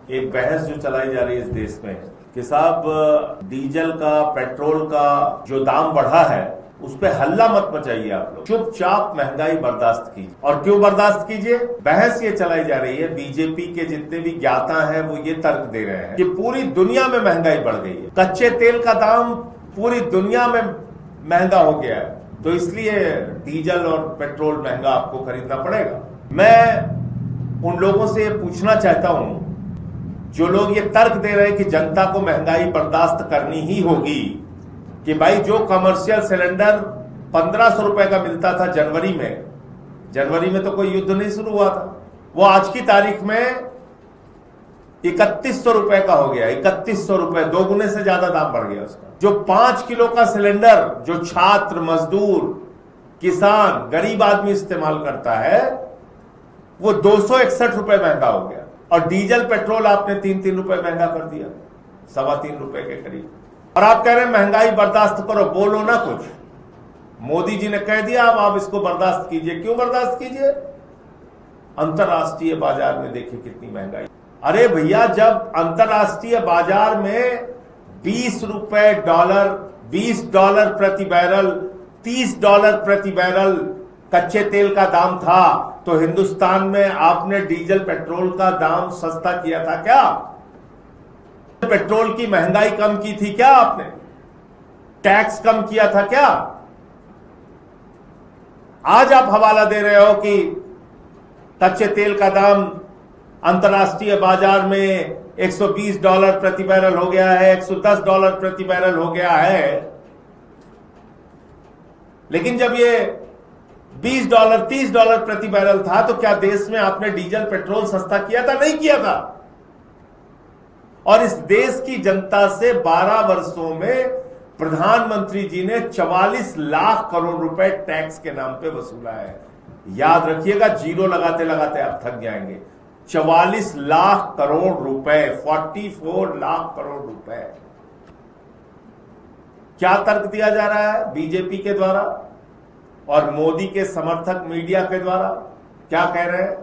एक बहस जो चलाई जा रही है इस देश में कि साहब डीजल का, पेट्रोल का जो दाम बढ़ा है उस पे हल्ला मत मचाइए, आप लोग चुपचाप महंगाई बर्दाश्त कीजिए। और क्यों बर्दाश्त कीजिए? बहस ये चलाई जा रही है, बीजेपी के जितने भी ज्ञाता हैं वो ये तर्क दे रहे हैं कि पूरी दुनिया में महंगाई बढ़ गई है, कच्चे तेल का दाम पूरी दुनिया में महंगा हो गया है, तो इसलिए डीजल और पेट्रोल महंगा आपको खरीदना पड़ेगा। मैं उन लोगों से पूछना चाहता हूं जो लोग ये तर्क दे रहे हैं कि जनता को महंगाई बर्दाश्त करनी ही होगी, कि भाई जो कमर्शियल सिलेंडर 1500 रुपए का मिलता था जनवरी में तो कोई युद्ध नहीं शुरू हुआ था, वो आज की तारीख में 3100 रुपए का हो गया। 3100 रुपए, 2 गुने से ज्यादा दाम बढ़ गया उसका। जो 5 किलो का सिलेंडर जो छात्र, मजदूर, किसान, गरीब आदमी इस्तेमाल करता है वो 261 रुपए महंगा हो गया। और डीजल पेट्रोल आपने 3-3 रुपए महंगा कर दिया, 3.25 रुपए के करीब। और आप कह रहे हैं महंगाई बर्दाश्त करो, बोलो ना कुछ। मोदी जी ने कह दिया अब आप इसको बर्दाश्त कीजिए। क्यों बर्दाश्त कीजिए? अंतरराष्ट्रीय बाजार में देखिए कितनी महंगाई। अरे भैया, जब अंतरराष्ट्रीय बाजार में $20 प्रति बैरल, $30 प्रति बैरल कच्चे तेल का दाम था, तो हिंदुस्तान में आपने डीजल पेट्रोल का दाम सस्ता किया था क्या? पेट्रोल की महंगाई कम की थी क्या आपने? टैक्स कम किया था क्या? आज आप हवाला दे रहे हो कि कच्चे तेल का दाम अंतरराष्ट्रीय बाजार में $120 प्रति बैरल हो गया है, $110 प्रति बैरल हो गया है। लेकिन जब ये $20, $30 प्रति बैरल था तो क्या देश में आपने डीजल पेट्रोल सस्ता किया था? नहीं किया था। और इस देश की जनता से 12 वर्षों में प्रधानमंत्री जी ने 44 लाख करोड़ रुपए टैक्स के नाम पे वसूला है। याद रखिएगा, जीरो लगाते लगाते आप थक जाएंगे। 44 लाख करोड़ रुपए, 44 लाख करोड़ रुपए। क्या तर्क दिया जा रहा है बीजेपी के द्वारा और मोदी के समर्थक मीडिया के द्वारा? क्या कह रहे हैं?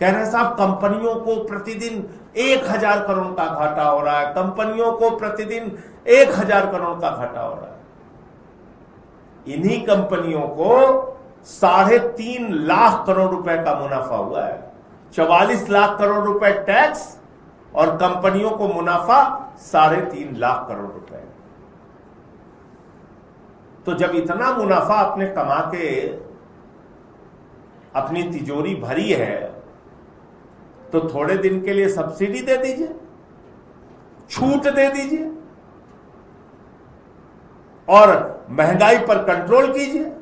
कह रहे हैं साहब कंपनियों को प्रतिदिन 1000 करोड़ का घाटा हो रहा है, कंपनियों को प्रतिदिन 1000 करोड़ का घाटा हो रहा है। इन्हीं कंपनियों को 3.5 लाख करोड़ रुपए का मुनाफा हुआ है। 44 लाख करोड़ रुपए टैक्स और कंपनियों को मुनाफा 3.5 लाख करोड़ रुपए। तो जब इतना मुनाफा आपने कमा के अपनी तिजोरी भरी है तो थोड़े दिन के लिए सब्सिडी दे दीजिए, छूट दे दीजिए और महंगाई पर कंट्रोल कीजिए।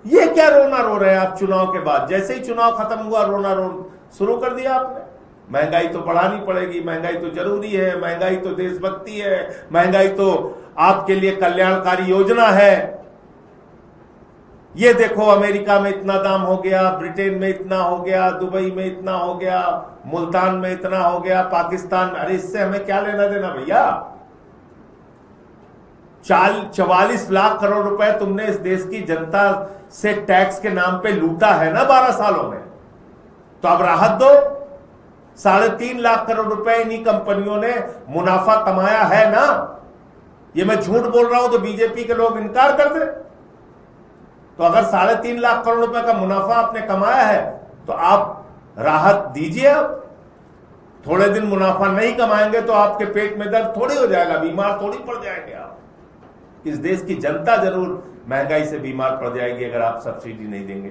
ये क्या रोना रो रहे हैं आप चुनाव के बाद? जैसे ही चुनाव खत्म हुआ रोना शुरू कर दिया आपने। महंगाई तो बढ़ानी पड़ेगी, महंगाई तो जरूरी है, महंगाई तो देशभक्ति है, महंगाई तो आपके लिए कल्याणकारी योजना है। ये देखो अमेरिका में इतना दाम हो गया, ब्रिटेन में इतना हो गया, दुबई में इतना हो गया, मुल्तान में इतना हो गया, पाकिस्तान। अरे इससे हमें क्या लेना देना भैया? 44 लाख करोड़ रुपए तुमने इस देश की जनता से टैक्स के नाम पे लूटा है ना 12 सालों में, तो अब राहत दो। 3.5 लाख करोड़ रुपए इन्हीं कंपनियों ने मुनाफा कमाया है ना। ये मैं झूठ बोल रहा हूं तो बीजेपी के लोग इनकार कर दे। तो अगर 3.5 लाख करोड़ रुपए का मुनाफा आपने कमाया है तो आप राहत दीजिए। अब थोड़े दिन मुनाफा नहीं कमाएंगे तो आपके पेट में दर्द थोड़ी हो जाएगा, बीमार थोड़ी पड़ जाएंगे आप। इस देश की जनता जरूर महंगाई से बीमार पड़ जाएगी अगर आप सब्सिडी नहीं देंगे।